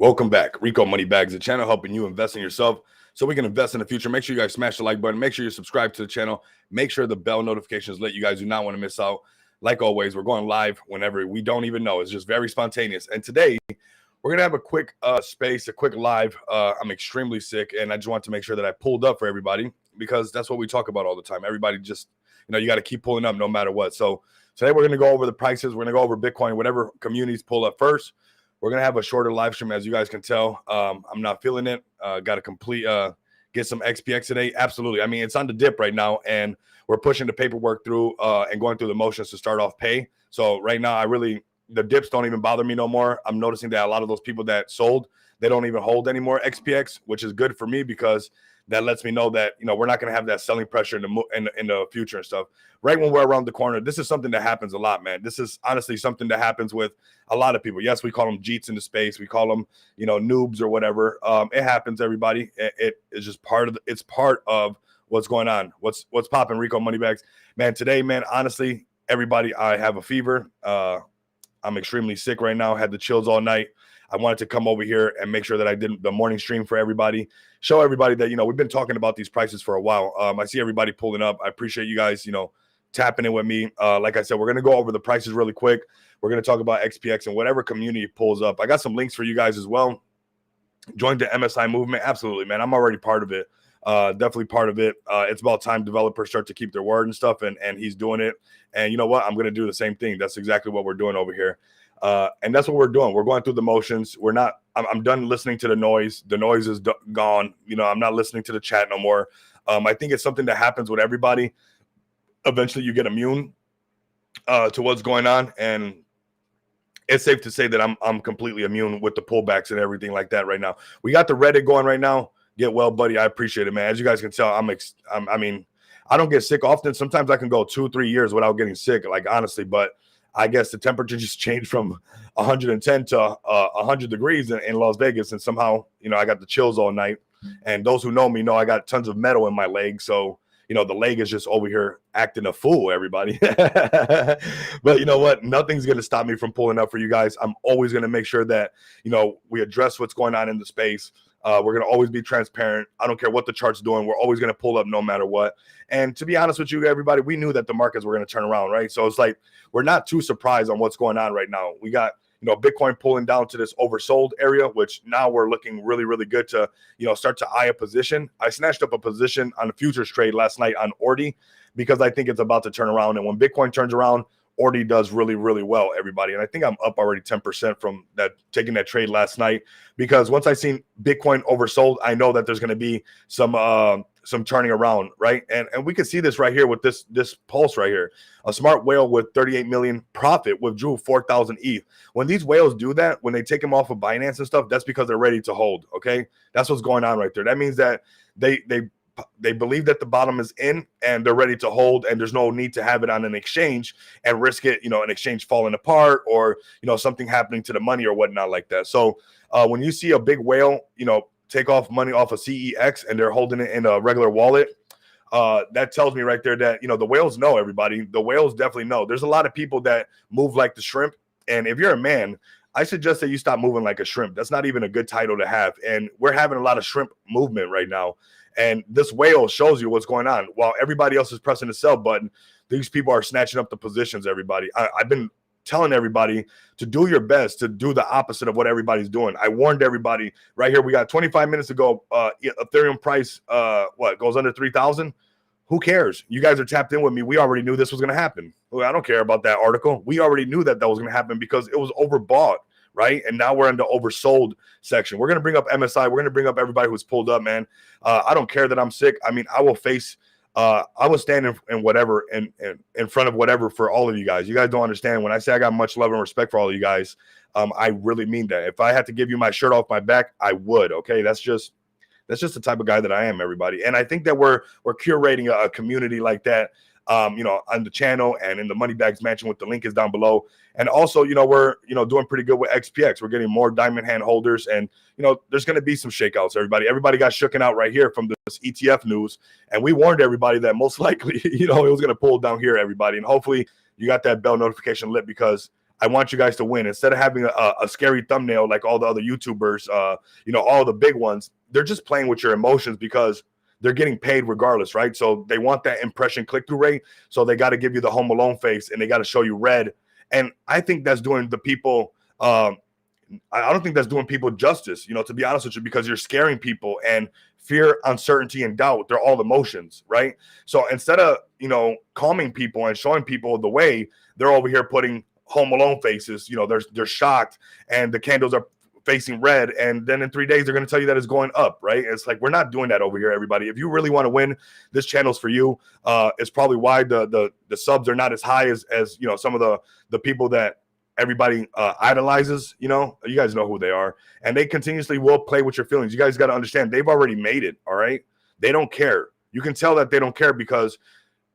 Welcome back. Rico Money Bags, the channel helping you invest in yourself so we can invest in the future. Make sure you guys smash the like button. Make sure you subscribe to the channel. Make sure the bell notifications let you guys do not want to miss out. Like always, we're going live whenever we don't even know. It's just very spontaneous. And today, we're going to have a quick space, a quick live. I'm extremely sick, and I just want to make sure that I pulled up for everybody because that's what we talk about all the time. Everybody just, you got to keep pulling up no matter what. So today, we're going to go over the prices. We're going to go over Bitcoin, whatever communities pull up first. We're going to have a shorter live stream, as you guys can tell. I'm not feeling it. Got to get some XPX today. Absolutely. I mean, it's on the dip right now, and we're pushing the paperwork through and going through the motions to start off pay. So right now, the dips don't even bother me no more. I'm noticing that a lot of those people that sold, they don't even hold any more XPX, which is good for me because that lets me know that, we're not going to have that selling pressure in the future and stuff. Right when we're around the corner, this is something that happens a lot, man. This is honestly something that happens with a lot of people. Yes, we call them Jeets in the space. We call them, noobs or whatever. It happens, everybody. It is just part of what's going on. What's popping, Rico Moneybags? Man, today, man, honestly, everybody, I have a fever. I'm extremely sick right now. Had the chills all night. I wanted to come over here and make sure that I did the morning stream for everybody, show everybody that, we've been talking about these prices for a while. I see everybody pulling up. I appreciate you guys, tapping in with me. Like I said, we're going to go over the prices really quick. We're going to talk about XPX and whatever community pulls up. I got some links for you guys as well. Join the MSI movement. Absolutely, man. I'm already part of it. Definitely part of it. It's about time developers start to keep their word and stuff, and he's doing it. And you know what? I'm going to do the same thing. That's exactly what we're doing over here. And that's what we're doing. We're going through the motions. I'm done listening to the noise. The noise is gone. I'm not listening to the chat no more. I think it's something that happens with everybody. Eventually you get immune to what's going on. And it's safe to say that I'm completely immune with the pullbacks and everything like that right now. We got the Reddit going right now. Get well, buddy. I appreciate it, man. As you guys can tell, I don't get sick often. Sometimes I can go 2-3 years without getting sick, like honestly, but I guess the temperature just changed from 110 to 100 degrees in Las Vegas. And somehow, I got the chills all night. And those who know me know I got tons of metal in my leg. So, the leg is just over here acting a fool, everybody. But you know what? Nothing's going to stop me from pulling up for you guys. I'm always going to make sure that, we address what's going on in the space. We're going to always be transparent. I don't care what the chart's doing. We're always going to pull up no matter what. And to be honest with you, everybody, we knew that the markets were going to turn around, right? So it's like we're not too surprised on what's going on right now. We got, Bitcoin pulling down to this oversold area, which now we're looking really, really good to, start to eye a position. I snatched up a position on a futures trade last night on Ordi because I think it's about to turn around. And when Bitcoin turns around, Ordi does really, really well, everybody. And I think I'm up already 10% from that, taking that trade last night, because once I seen Bitcoin oversold, I know that there's going to be some turning around, right? And we can see this right here with this pulse right here. A smart whale with 38 million profit withdrew 4,000 ETH. When these whales do that, when they take them off of Binance and stuff, that's because they're ready to hold, okay? That's what's going on right there. That means that they believe that the bottom is in and they're ready to hold, and there's no need to have it on an exchange and risk it, an exchange falling apart or, something happening to the money or whatnot like that. So when you see a big whale, take off money off of CEX and they're holding it in a regular wallet, that tells me right there that, the whales know, everybody. The whales definitely know. There's a lot of people that move like the shrimp. And if you're a man, I suggest that you stop moving like a shrimp. That's not even a good title to have. And we're having a lot of shrimp movement right now. And this whale shows you what's going on. While everybody else is pressing the sell button, these people are snatching up the positions, everybody. I've been telling everybody to do your best to do the opposite of what everybody's doing. I warned everybody right here. We got 25 minutes ago. Ethereum price, goes under 3,000? Who cares? You guys are tapped in with me. We already knew this was going to happen. I don't care about that article. We already knew that was going to happen because it was overbought. Right. And now we're in the oversold section. We're going to bring up MSI. We're going to bring up everybody who's pulled up, man. I don't care that I'm sick. I mean, I will stand in whatever in front of whatever for all of you guys. You guys don't understand. When I say I got much love and respect for all of you guys, I really mean that. If I had to give you my shirt off my back, I would. Okay. That's just the type of guy that I am, everybody. And I think that we're curating a community like that. On the channel and in the Money Bags Mansion, with the link is down below. And also, we're, doing pretty good with XPX. We're getting more diamond hand holders, and, there's going to be some shakeouts, everybody. Everybody got shooken out right here from this ETF news. And we warned everybody that most likely, it was going to pull down here, everybody. And hopefully you got that bell notification lit, because I want you guys to win. Instead of having a scary thumbnail like all the other YouTubers, all the big ones, they're just playing with your emotions because they're getting paid regardless, right? So they want that impression click-through rate. So they got to give you the Home Alone face and they got to show you red. And I think that's doing the people I don't think that's doing people justice, to be honest with you, because you're scaring people, and fear, uncertainty, and doubt, they're all emotions, right? So instead of, calming people and showing people the way, they're over here putting Home Alone faces, they're shocked and the candles are facing red. And then in 3 days, they're going to tell you that it's going up, right? It's like, we're not doing that over here, everybody. If you really want to win, this channel's for you. It's probably why the subs are not as high as some of the people that everybody idolizes. You guys know who they are, and they continuously will play with your feelings. You guys got to understand, they've already made it. All right, they don't care. You can tell that they don't care, because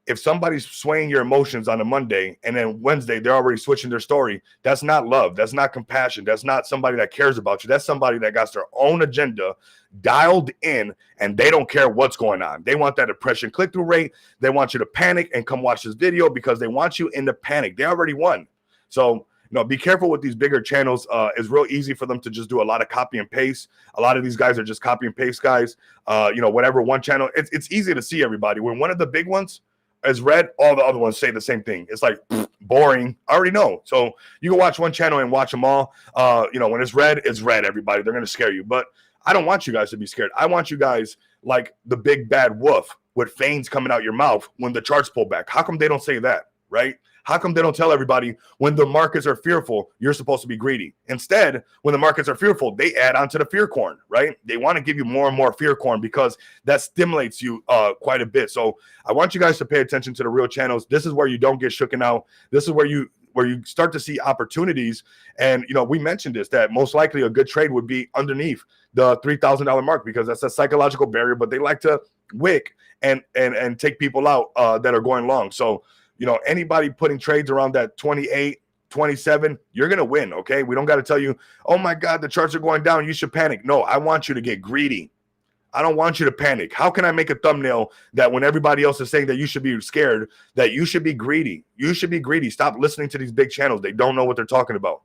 if somebody's swaying your emotions on a Monday and then Wednesday they're already switching their story, that's not love, that's not compassion, that's not somebody that cares about you. That's somebody that got their own agenda dialed in, and they don't care what's going on. They want that impression click-through rate. They want you to panic and come watch this video because they want you in the panic. They already won. So be careful with these bigger channels. It's real easy for them to just do a lot of copy and paste. A lot of these guys are just copy and paste guys. Whatever one channel, it's easy to see, everybody. When one of the big ones is red, all the other ones say the same thing. It's like boring. I already know. So you can watch one channel and watch them all. When it's red, everybody. They're going to scare you. But I don't want you guys to be scared. I want you guys like the big bad wolf with fangs coming out your mouth when the charts pull back. How come they don't say that, right? How come they don't tell everybody when the markets are fearful, you're supposed to be greedy? Instead, when the markets are fearful, they add on to the fear corn, right? They want to give you more and more fear corn because that stimulates you quite a bit. So I want you guys to pay attention to the real channels. This is where you don't get shooken out. This is where you start to see opportunities. And, we mentioned this, that most likely a good trade would be underneath the $3,000 mark, because that's a psychological barrier, but they like to wick and take people out that are going long. So, anybody putting trades around that 28, 27, you're going to win, okay? We don't got to tell you, oh, my God, the charts are going down, you should panic. No, I want you to get greedy. I don't want you to panic. How can I make a thumbnail that when everybody else is saying that you should be scared, that you should be greedy? You should be greedy. Stop listening to these big channels. They don't know what they're talking about.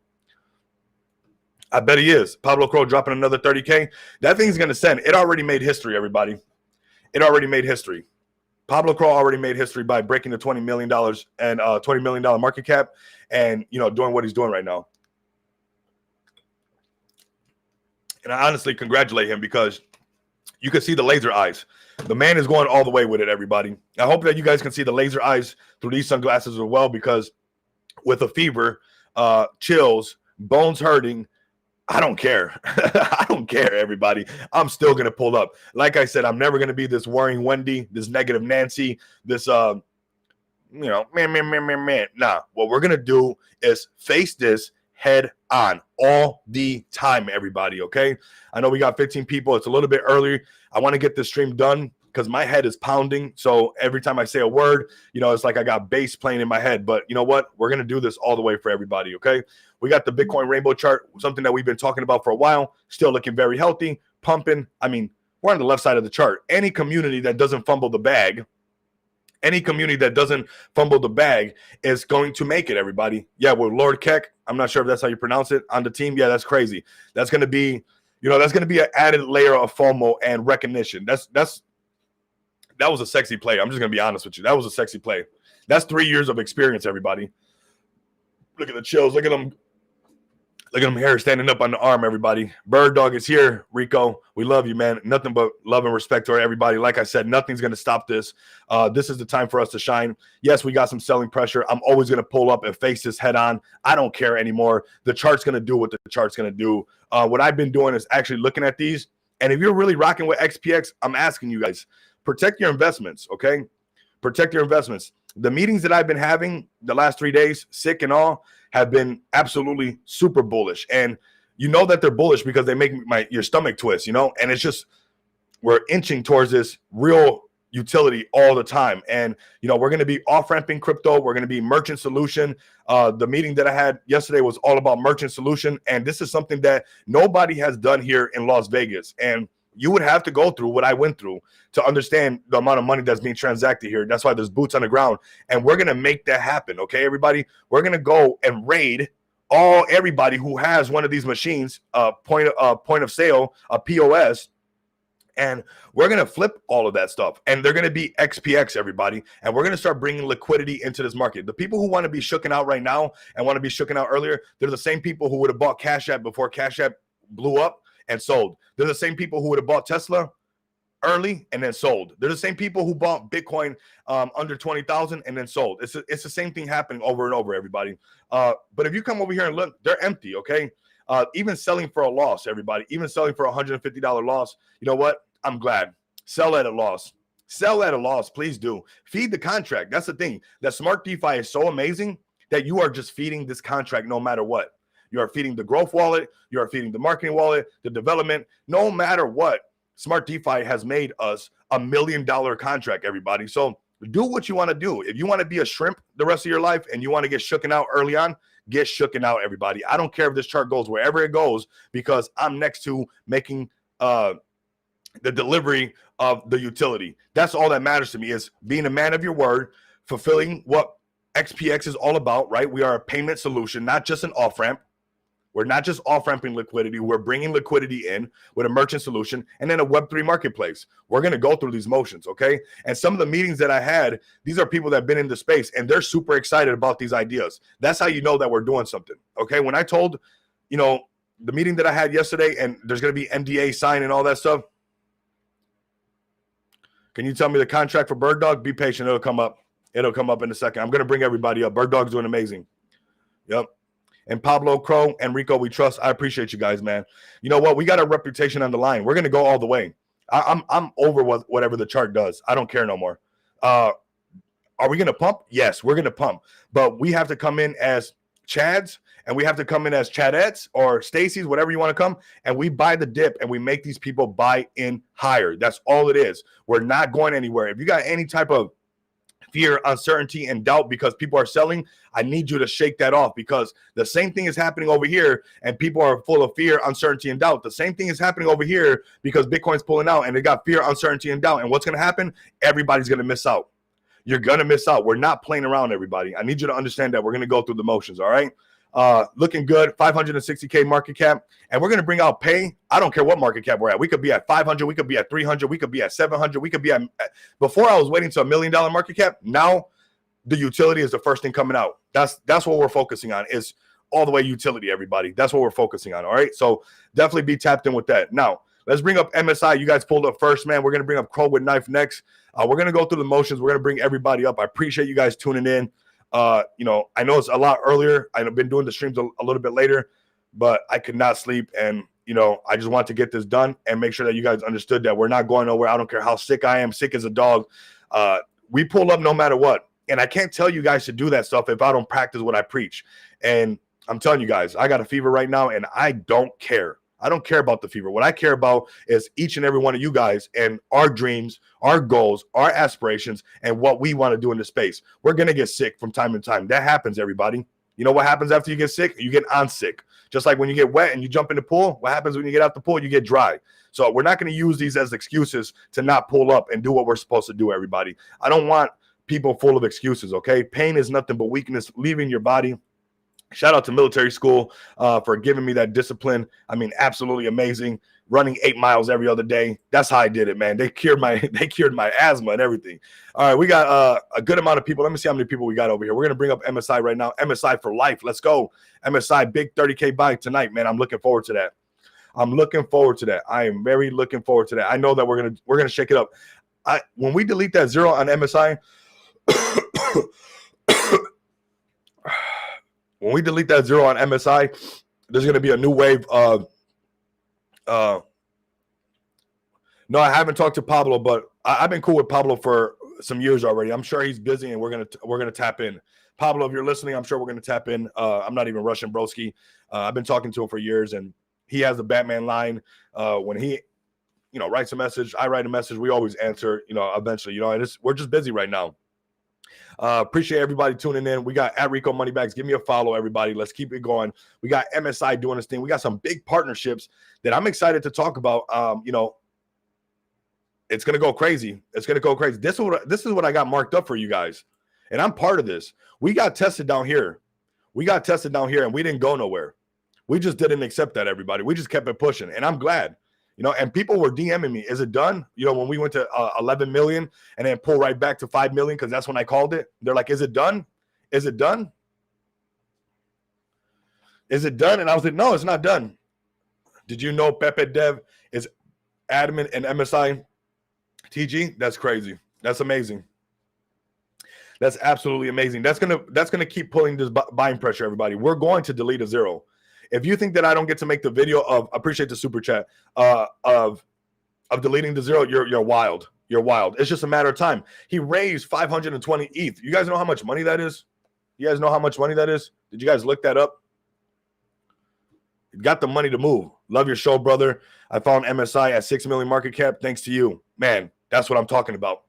I bet he is. Pablo Crow dropping another 30K. That thing's going to send. It already made history, everybody. It already made history. Pablo Crow already made history by breaking the $20 million and $20 million market cap, and doing what he's doing right now. And I honestly congratulate him, because you can see the laser eyes. The man is going all the way with it, everybody. I hope that you guys can see the laser eyes through these sunglasses as well, because with a fever, chills, bones hurting, I don't care. I don't care, everybody. I'm still going to pull up. Like I said, I'm never going to be this worrying Wendy, this negative Nancy, this, man. Nah, what we're going to do is face this head on all the time, everybody, okay? I know we got 15 people. It's a little bit early. I want to get this stream done because my head is pounding. So every time I say a word, it's like I got bass playing in my head. But you know what? We're going to do this all the way for everybody, okay? We got the Bitcoin rainbow chart, something that we've been talking about for a while, still looking very healthy, pumping. I mean, we're on the left side of the chart. Any community that doesn't fumble the bag, is going to make it, everybody. Yeah, with Lord Keck, I'm not sure if that's how you pronounce it, on the team. Yeah, that's crazy. That's going to be, that's going to be an added layer of FOMO and recognition. That was a sexy play. I'm just going to be honest with you. That was a sexy play. That's 3 years of experience, everybody. Look at the chills. Look at them. Look at them hair standing up on the arm, everybody. Bird Dog is here, Rico. We love you, man. Nothing but love and respect to everybody. Like I said, nothing's going to stop this. This is the time for us to shine. Yes, we got some selling pressure. I'm always going to pull up and face this head on. I don't care anymore. The chart's going to do what the chart's going to do. What I've been doing is actually looking at these. And if you're really rocking with XPX, I'm asking you guys, protect your investments, okay? Protect your investments. The meetings that I've been having the last 3 days, sick and all, have been absolutely super bullish. And you know that they're bullish because they make your stomach twist, and it's just, we're inching towards this real utility all the time. And, we're going to be off-ramping crypto. We're going to be merchant solution. The meeting that I had yesterday was all about merchant solution. And this is something that nobody has done here in Las Vegas. And you would have to go through what I went through to understand the amount of money that's being transacted here. That's why there's boots on the ground. And we're going to make that happen, okay, everybody? We're going to go and raid everybody who has one of these machines, point of sale, a POS, and we're going to flip all of that stuff. And they're going to be XPX, everybody. And we're going to start bringing liquidity into this market. The people who want to be shooken out right now and want to be shooken out earlier, they're the same people who would have bought Cash App before Cash App blew up and sold. They're the same people who would have bought Tesla early and then sold. They're the same people who bought Bitcoin under 20,000 and then sold. It's the same thing happening over and over, everybody. But if you come over here and look, they're empty, okay? Even selling for a loss, everybody, even selling for $150 loss, you know what? I'm glad. Sell at a loss. Sell at a loss. Please do. Feed the contract. That's the thing. That smart DeFi is so amazing that you are just feeding this contract no matter what. You are feeding the growth wallet. You are feeding the marketing wallet, the development. No matter what, smart DeFi has made us $1 million contract, everybody. So do what you want to do. If you want to be a shrimp the rest of your life and you want to get shooken out early on, get shooken out, everybody. I don't care if this chart goes wherever it goes because I'm next to making the delivery of the utility. That's all that matters to me, is being a man of your word, fulfilling what XPX is all about, right? We are a payment solution, not just an off-ramp. We're not just off-ramping liquidity. We're bringing liquidity in with a merchant solution and then a Web3 marketplace. We're going to go through these motions, okay? And some of the meetings that I had, these are people that have been in the space, and they're super excited about these ideas. That's how you know that we're doing something, okay? When I told, the meeting that I had yesterday, and there's going to be NDA sign and all that stuff, can you tell me the contract for Bird Dog? Be patient. It'll come up. It'll come up in a second. I'm going to bring everybody up. Bird Dog's doing amazing. Yep. And Pablo, Crow, Enrico, we trust. I appreciate you guys, man. You know what? We got a reputation on the line. We're going to go all the way. I'm over whatever the chart does. I don't care no more. Are we going to pump? Yes, we're going to pump. But we have to come in as Chads, and we have to come in as Chadettes or Stacy's, whatever you want to come, and we buy the dip and we make these people buy in higher. That's all it is. We're not going anywhere. If you got any type of fear, uncertainty, and doubt because people are selling, I need you to shake that off, because the same thing is happening over here and people are full of fear, uncertainty, and doubt. The same thing is happening over here because Bitcoin's pulling out and they got fear, uncertainty, and doubt. And what's going to happen? Everybody's going to miss out. You're going to miss out. We're not playing around, everybody. I need you to understand that we're going to go through the motions, all right? Looking good, 560K market cap, and we're going to bring out pay. I don't care what market cap we're at. We could be at 500, we could be at 300, we could be at 700, we could be at, before I was waiting to $1 million market cap. Now the utility is the first thing coming out. That's what we're focusing on, is all the way utility, everybody. That's what we're focusing on, all right? So definitely be tapped in with that. Now, let's bring up MSI. You guys pulled up first, man. We're going to bring up Crow with Knife next. We're going to go through the motions. We're going to bring everybody up. I appreciate you guys tuning in. I know it's a lot earlier. I've been doing the streams a little bit later, but I could not sleep. And, I just want to get this done and make sure that you guys understood that we're not going nowhere. I don't care how sick I am, sick as a dog. We pull up no matter what. And I can't tell you guys to do that stuff if I don't practice what I preach. And I'm telling you guys, I got a fever right now and I don't care. I don't care about the fever. What I care about is each and every one of you guys and our dreams, our goals, our aspirations, and what we want to do in the space. We're going to get sick from time to time. That happens, everybody. You know what happens after you get sick? You get on sick. Just like when you get wet and you jump in the pool, what happens when you get out the pool? You get dry. So we're not going to use these as excuses to not pull up and do what we're supposed to do, everybody. I don't want people full of excuses, okay? Pain is nothing but weakness leaving your body. Shout out to military school for giving me that discipline. I mean, absolutely amazing. Running 8 miles every other day. That's how I did it, man. They cured my asthma and everything. All right, we got a good amount of people. Let me see how many people we got over here. We're gonna bring up MSI right now. MSI for life. Let's go. MSI big 30K buy tonight, man. I'm looking forward to that. I'm looking forward to that. I am very looking forward to that. I know that we're gonna shake it up. When we delete that zero on MSI. When we delete that zero on MSI, there's going to be a new wave of no, I haven't talked to Pablo, but I've been cool with Pablo for some years already. I'm sure he's busy and we're gonna tap in. Pablo, if you're listening, I'm sure we're gonna tap in. I'm not even rushing broski. I've been talking to him for years, and he has the Batman line. When he writes a message, I write a message, we always answer, eventually, and we're just busy right now. Appreciate everybody tuning in. We got at Rico Moneybags. Give me a follow, everybody. Let's keep it going. We got MSI doing this thing. We got some big partnerships that I'm excited to talk about. It's gonna go crazy. It's gonna go crazy. This is what I got marked up for you guys, and I'm part of this. We got tested down here. We got tested down here and we didn't go nowhere. We just didn't accept that, everybody. We just kept it pushing. And I'm glad, you know, and people were DMing me, is it done? You know, when we went to 11 million and then pull right back to 5 million, because that's when I called it. They're like, is it done? Is it done? Is it done? And I was like, no, it's not done. Did you know Pepe Dev is adamant in MSI TG? That's crazy. That's amazing. That's absolutely amazing. That's gonna keep pulling this buying pressure, everybody. We're going to delete a zero. If you think that I don't get to make the video of, appreciate the super chat, of deleting the zero, you're wild. You're wild. It's just a matter of time. He raised 520 ETH. You guys know how much money that is? You guys know how much money that is? Did you guys look that up? Got the money to move. Love your show, brother. I found MSI at 6 million market cap. Thanks to you. Man, that's what I'm talking about.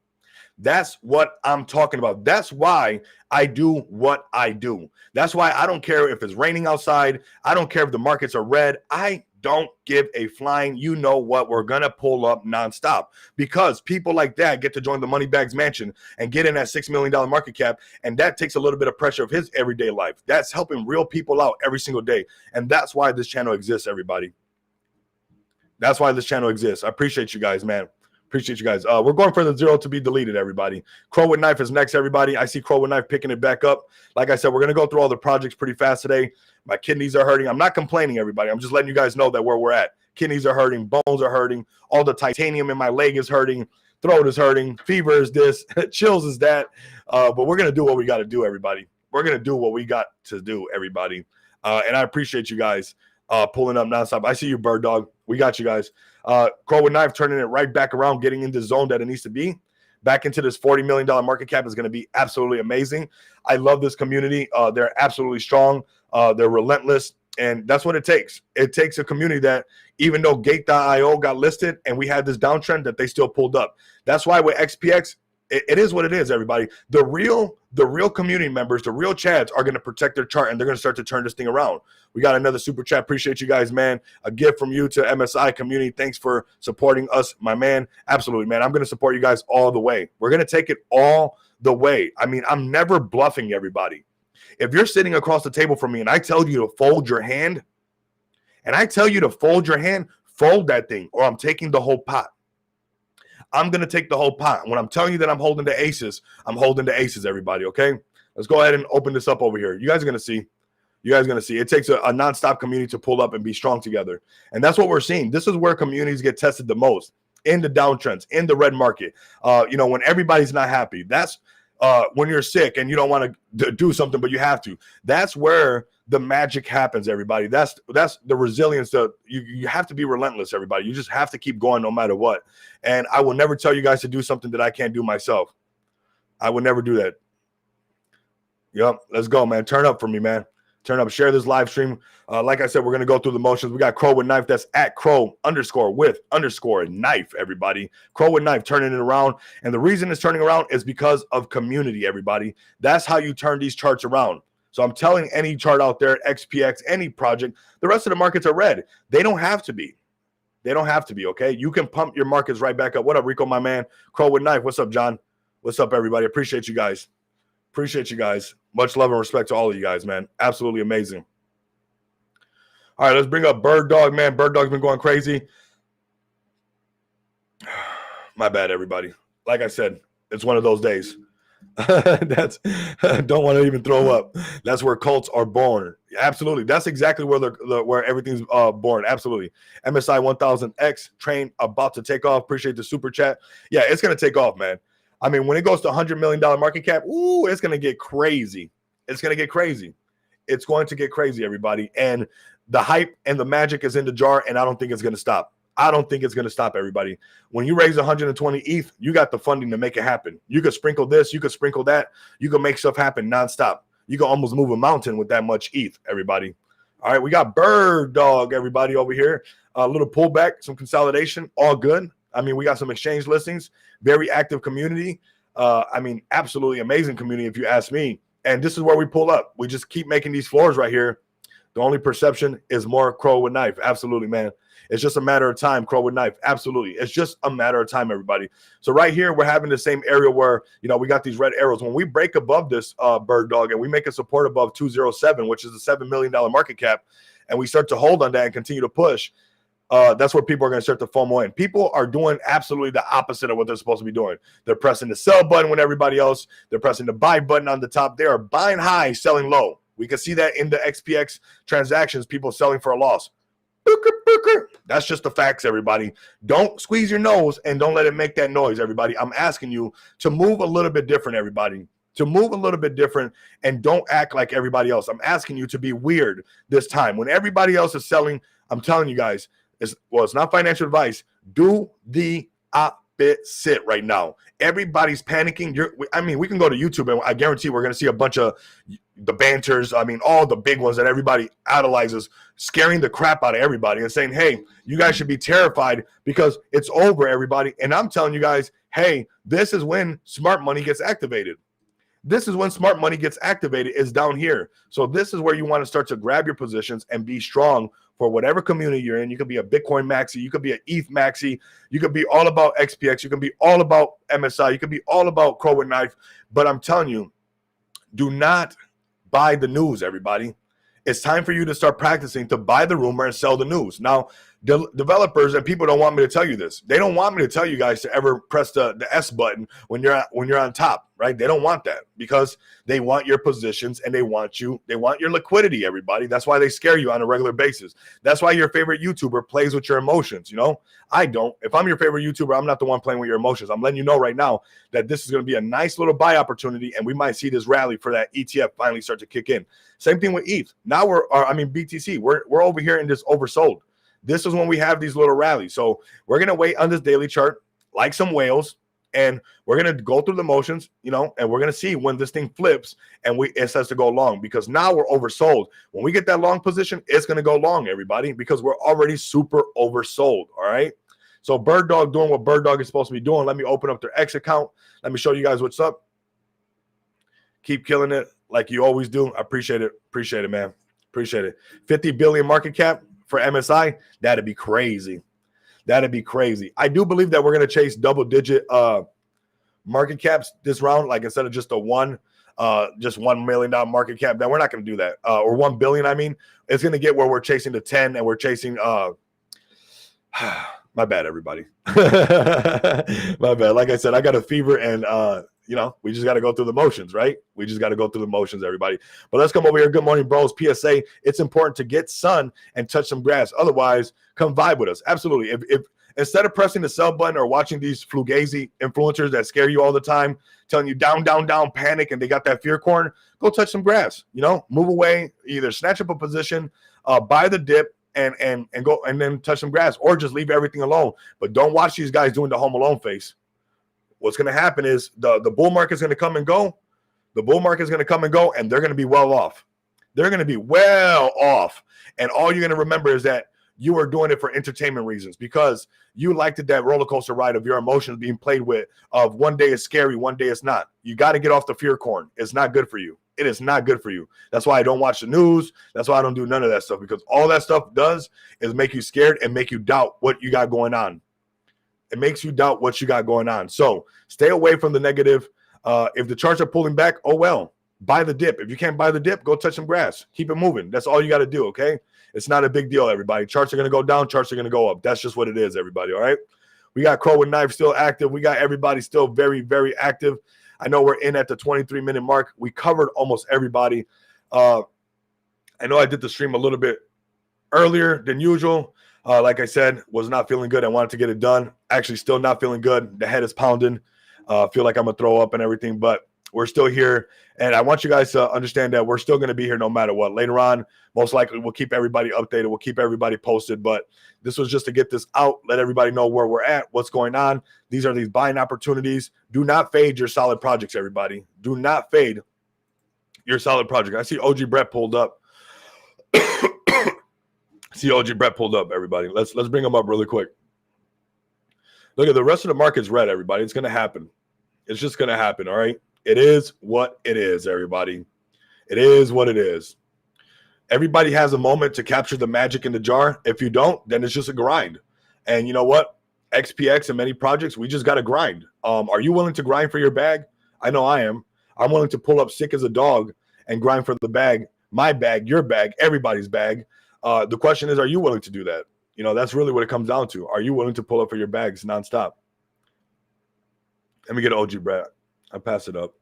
That's what I'm talking about. That's why I do what I do. That's why I don't care if it's raining outside. I don't care if the markets are red. I don't give a flying, you know what, we're going to pull up nonstop, because people like that get to join the Moneybags Mansion and get in that $6 million market cap. And that takes a little bit of pressure of his everyday life. That's helping real people out every single day. And that's why this channel exists, everybody. That's why this channel exists. I appreciate you guys, man. Appreciate you guys. We're going for the zero to be deleted, everybody. Crow with Knife is next, everybody. I see Crow with Knife picking it back up. Like I said, we're going to go through all the projects pretty fast today. My kidneys are hurting. I'm not complaining, everybody. I'm just letting you guys know that where we're at. Kidneys are hurting. Bones are hurting. All the titanium in my leg is hurting. Throat is hurting. Fever is this. Chills is that. But we're going to do what we got to do, everybody. We're going to do what we got to do, everybody. And I appreciate you guys pulling up nonstop. I see you, Bird Dog. We got you guys. Crow with Knife turning it right back around, getting into the zone that it needs to be. Back into this $40 million market cap is going to be absolutely amazing. I love this community. They're absolutely strong. They're relentless. And that's what it takes. It takes a community that, even though Gate.io got listed and we had this downtrend, that they still pulled up. That's why with XPX, it is what it is, everybody. The real community members, the real chads are going to protect their chart, and they're going to start to turn this thing around. We got another super chat. Appreciate you guys, man. A gift from you to MSI community. Thanks for supporting us, my man. Absolutely, man. I'm going to support you guys all the way. We're going to take it all the way. I mean, I'm never bluffing, everybody. If you're sitting across the table from me and I tell you to fold your hand, fold that thing, or I'm taking the whole pot. I'm going to take the whole pot. When I'm telling you that I'm holding the aces, I'm holding the aces, everybody, okay? Let's go ahead and open this up over here. You guys are going to see. You guys are going to see. It takes a nonstop community to pull up and be strong together. And that's what we're seeing. This is where communities get tested the most, in the downtrends, in the red market. You know, when everybody's not happy. That's when you're sick and you don't want to do something, but you have to. That's where the magic happens, everybody. That's the resilience. You have to be relentless, everybody. You just have to keep going no matter what. And I will never tell you guys to do something that I can't do myself. I would never do that. Yep, let's go, man. Turn up for me, man. Turn up. Share this live stream. Like I said, we're going to go through the motions. We got Crow with Knife. That's at Crow_with_Knife, everybody. Crow with Knife turning it around. And the reason it's turning around is because of community, everybody. That's how you turn these charts around. So I'm telling any chart out there, XPX, any project, the rest of the markets are red. They don't have to be. They don't have to be, okay? You can pump your markets right back up. What up, Rico, my man? Crow with Knife. What's up, John? What's up, everybody? Appreciate you guys. Appreciate you guys. Much love and respect to all of you guys, man. Absolutely amazing. All right, let's bring up Bird Dog, man. Bird Dog's been going crazy. My bad, everybody. Like I said, it's one of those days. That's don't want to even throw up. That's where cults are born. Absolutely. That's exactly where where everything's born. Absolutely. MSI 1000X train about to take off. Appreciate the super chat. Yeah, it's going to take off, man. I mean, when it goes to $100 million market cap, ooh, it's going to get crazy. It's going to get crazy. It's going to get crazy, everybody. And the hype and the magic is in the jar, and I don't think it's going to stop. I don't think it's going to stop, everybody. When you raise 120 ETH, you got the funding to make it happen. You could sprinkle this. You could sprinkle that. You can make stuff happen nonstop. You can almost move a mountain with that much ETH, everybody. All right, we got Bird Dog, everybody, over here. A little pullback, some consolidation, all good. I mean, we got some exchange listings, very active community. I mean, absolutely amazing community, if you ask me. And this is where we pull up. We just keep making these floors right here. The only perception is more crow with knife. Absolutely, man. It's just a matter of time, crow with knife. Absolutely. It's just a matter of time, everybody. So right here, we're having the same area where, you know, we got these red arrows. When we break above this bird dog and we make a support above 207, which is a $7 million market cap, and we start to hold on that and continue to push, that's where people are going to start to FOMO in. People are doing absolutely the opposite of what they're supposed to be doing. They're pressing the sell button when everybody else, they're pressing the buy button on the top. They are buying high, selling low. We can see that in the XPX transactions, people selling for a loss. That's just the facts, everybody. Don't squeeze your nose and don't let it make that noise, everybody. I'm asking you to move a little bit different, everybody. To move a little bit different and don't act like everybody else. I'm asking you to be weird this time. When everybody else is selling, I'm telling you guys, it's not financial advice. Do the opposite right now. Everybody's panicking. We can go to YouTube and I guarantee we're going to see a bunch of the banters. I mean, all the big ones that everybody idolizes, scaring the crap out of everybody and saying, hey, you guys should be terrified because it's over, everybody. And I'm telling you guys, hey, this is when smart money gets activated. This is when smart money gets activated, is down here. So this is where you want to start to grab your positions and be strong for whatever community you're in. You could be a Bitcoin maxi, you could be an ETH maxi, you could be all about XPX, you can be all about MSI, you could be all about crow with knife. But I'm telling you, do not buy the news, everybody. It's time for you to start practicing to buy the rumor and sell the news. Now, developers and people don't want me to tell you this. They don't want me to tell you guys to ever press the S button when you're on top, right? They don't want that because they want your positions and they want your liquidity, everybody. That's why they scare you on a regular basis. That's why your favorite YouTuber plays with your emotions, you know? I don't. If I'm your favorite YouTuber, I'm not the one playing with your emotions. I'm letting you know right now that this is going to be a nice little buy opportunity and we might see this rally for that ETF finally start to kick in. Same thing with ETH. Now BTC. We're over here in this oversold. This is when we have these little rallies. So we're going to wait on this daily chart like some whales, and we're going to go through the motions, you know, and we're going to see when this thing flips and it starts to go long because now we're oversold. When we get that long position, it's going to go long, everybody, because we're already super oversold, all right? So Bird Dog doing what Bird Dog is supposed to be doing. Let me open up their X account. Let me show you guys what's up. Keep killing it like you always do. I appreciate it. Appreciate it, man. Appreciate it. 50 billion market cap for MSI. That'd be crazy. That'd be crazy. I do believe that we're going to chase double-digit market caps this round, like instead of just $1 million market cap. Now, we're not going to do that. Or 1 billion, I mean. It's going to get where we're chasing the 10 and we're chasing my bad, everybody. My bad. Like I said, I got a fever and you know, we just got to go through the motions, right? We just got to go through the motions, everybody. But let's come over here. Good morning, bros. PSA, it's important to get sun and touch some grass. Otherwise, come vibe with us. Absolutely. If instead of pressing the sell button or watching these fugazi influencers that scare you all the time, telling you down, down, down, panic, and they got that fear corn, go touch some grass. You know, move away, either snatch up a position, buy the dip, and go and then touch some grass, or just leave everything alone. But don't watch these guys doing the Home Alone face. What's going to happen is the bull market is going to come and go. The bull market is going to come and go, and they're going to be well off. They're going to be well off. And all you're going to remember is that you were doing it for entertainment reasons because you liked that roller coaster ride of your emotions being played with, of one day it's scary, one day it's not. You got to get off the fear corn. It's not good for you. It is not good for you. That's why I don't watch the news. That's why I don't do none of that stuff, because all that stuff does is make you scared and make you doubt what you got going on. It makes you doubt what you got going on. So stay away from the negative. If the charts are pulling back, oh well, buy the dip. If you can't buy the dip, go touch some grass. Keep it moving. That's all you got to do, okay? It's not a big deal, everybody. Charts are going to go down. Charts are going to go up. That's just what it is, everybody, all right? We got Crow with Knife still active. We got everybody still very, very active. I know we're in at the 23-minute mark. We covered almost everybody. I know I did the stream a little bit earlier than usual. Like I said, was not feeling good. I wanted to get it done. Actually, still not feeling good. The head is pounding. Feel like I'm going to throw up and everything, but we're still here. And I want you guys to understand that we're still going to be here no matter what. Later on, most likely, we'll keep everybody updated. We'll keep everybody posted. But this was just to get this out, let everybody know where we're at, what's going on. These are these buying opportunities. Do not fade your solid projects, everybody. Do not fade your solid project. I see OG Brett pulled up. See OG Brett pulled up, everybody. Let's bring him up really quick. Look at the rest of the market's red, everybody. It's going to happen. It's just going to happen, all right? It is what it is, everybody. It is what it is. Everybody has a moment to capture the magic in the jar. If you don't, then it's just a grind. And you know what? XPX and many projects, we just got to grind. Are you willing to grind for your bag? I know I am. I'm willing to pull up sick as a dog and grind for the bag, my bag, your bag, everybody's bag. The question is, are you willing to do that? You know, that's really what it comes down to. Are you willing to pull up for your bags nonstop? Let me get OG Brad. I pass it up.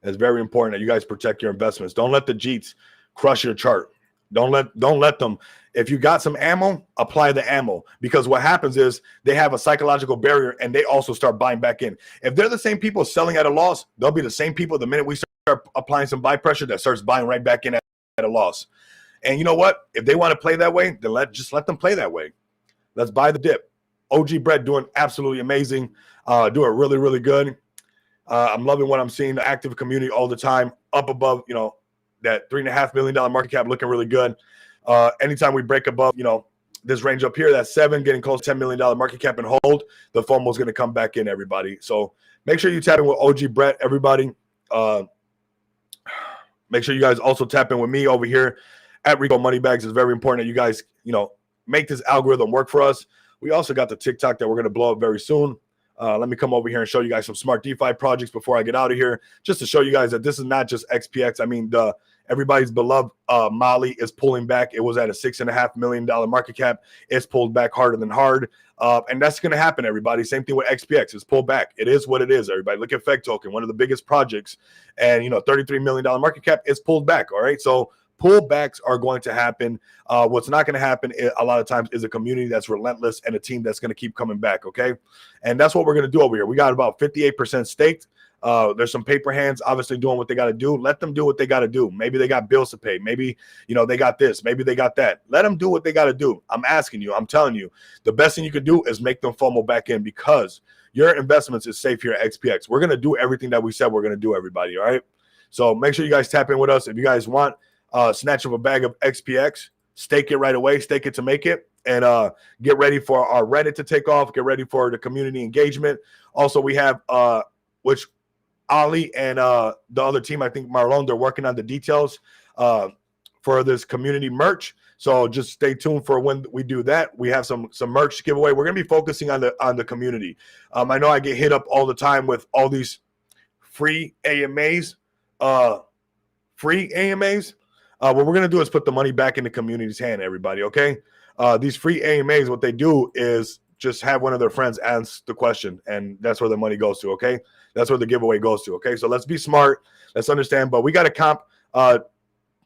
It's very important that you guys protect your investments. Don't let the Jeets crush your chart. Don't let them. If you got some ammo, apply the ammo, because what happens is they have a psychological barrier and they also start buying back in. If they're the same people selling at a loss, they'll be the same people the minute we start applying some buy pressure that starts buying right back in at a loss. And you know what? If they want to play that way, then just let them play that way. Let's buy the dip. OG Brett doing absolutely amazing. Doing really, really good. I'm loving what I'm seeing. The active community all the time, up above, you know, that $3.5 million market cap, looking really good. Anytime we break above, you know, this range up here, that's 7, getting close to $10 million market cap and hold, the FOMO is going to come back in, everybody. So make sure you tap in with OG Brett, everybody. Make sure you guys also tap in with me over here at Rico Moneybags. It's very important that you guys, you know, make this algorithm work for us. We also got the TikTok that we're going to blow up very soon. Let me come over here and show you guys some smart DeFi projects before I get out of here, just to show you guys that this is not just XPX. I mean, everybody's beloved Mali is pulling back. It was at a $6.5 million market cap. It's pulled back harder than hard. And that's going to happen, everybody. Same thing with XPX. It's pulled back. It is what it is, everybody. Look at FEG Token, one of the biggest projects. And, you know, $33 million market cap, it's pulled back, all right? So pullbacks are going to happen. What's not going to happen a lot of times is a community that's relentless and a team that's going to keep coming back, okay? And that's what we're going to do over here. We got about 58% staked. There's some paper hands obviously doing what they got to do. Let them do what they got to do. Maybe they got bills to pay. Maybe, you know, they got this. Maybe they got that. Let them do what they got to do. I'm asking you. I'm telling you. The best thing you could do is make them FOMO back in, because your investments is safe here at XPX. We're going to do everything that we said we're going to do, everybody, all right? So make sure you guys tap in with us. If you guys want snatch up a bag of XPX, stake it right away, stake it to make it, and get ready for our Reddit to take off, get ready for the community engagement. Also, we have, which Ali and the other team, I think Marlon, they're working on the details for this community merch. So just stay tuned for when we do that. We have some merch giveaway. We're going to be focusing on the community. I know I get hit up all the time with all these free AMAs, what we're going to do is put the money back in the community's hand, everybody, okay? These free AMAs, what they do is just have one of their friends answer the question, and that's where the money goes to, okay? That's where the giveaway goes to, okay? So let's be smart. Let's understand. But we got a comp.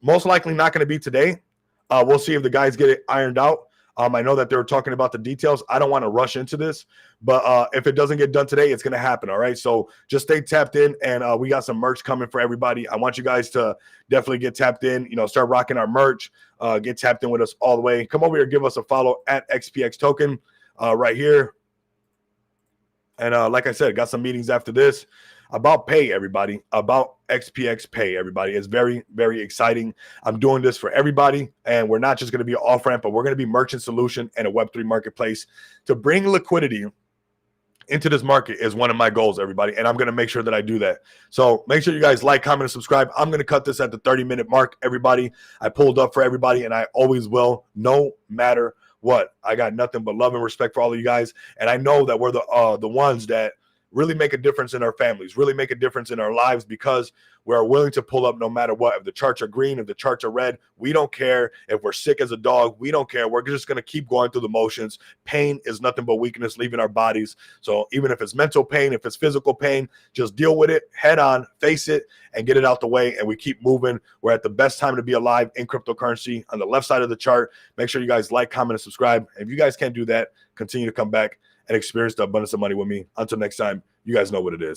Most likely not going to be today. We'll see if the guys get it ironed out. I know that they were talking about the details. I don't want to rush into this, but if it doesn't get done today, it's going to happen, all right? So just stay tapped in, and we got some merch coming for everybody. I want you guys to definitely get tapped in, you know, start rocking our merch, get tapped in with us all the way. Come over here, give us a follow at XPX Token right here. And like I said, got some meetings after this about pay, everybody, about XPX pay, everybody. It's very, very exciting. I'm doing this for everybody, and we're not just going to be an off-ramp, but we're going to be merchant solution and a Web3 marketplace to bring liquidity into this market is one of my goals, everybody, and I'm going to make sure that I do that. So make sure you guys like, comment, and subscribe. I'm going to cut this at the 30-minute mark, everybody. I pulled up for everybody, and I always will, no matter what. I got nothing but love and respect for all of you guys, and I know that we're the ones that really make a difference in our families, really make a difference in our lives, because we're willing to pull up no matter what. If the charts are green, if the charts are red, we don't care. If we're sick as a dog, we don't care. We're just going to keep going through the motions. Pain is nothing but weakness leaving our bodies. So even if it's mental pain, if it's physical pain, just deal with it head on, face it, and get it out the way, and we keep moving. We're at the best time to be alive in cryptocurrency. On the left side of the chart, make sure you guys like, comment, and subscribe. If you guys can't do that, continue to come back and experience the abundance of money with me. Until next time, you guys know what it is.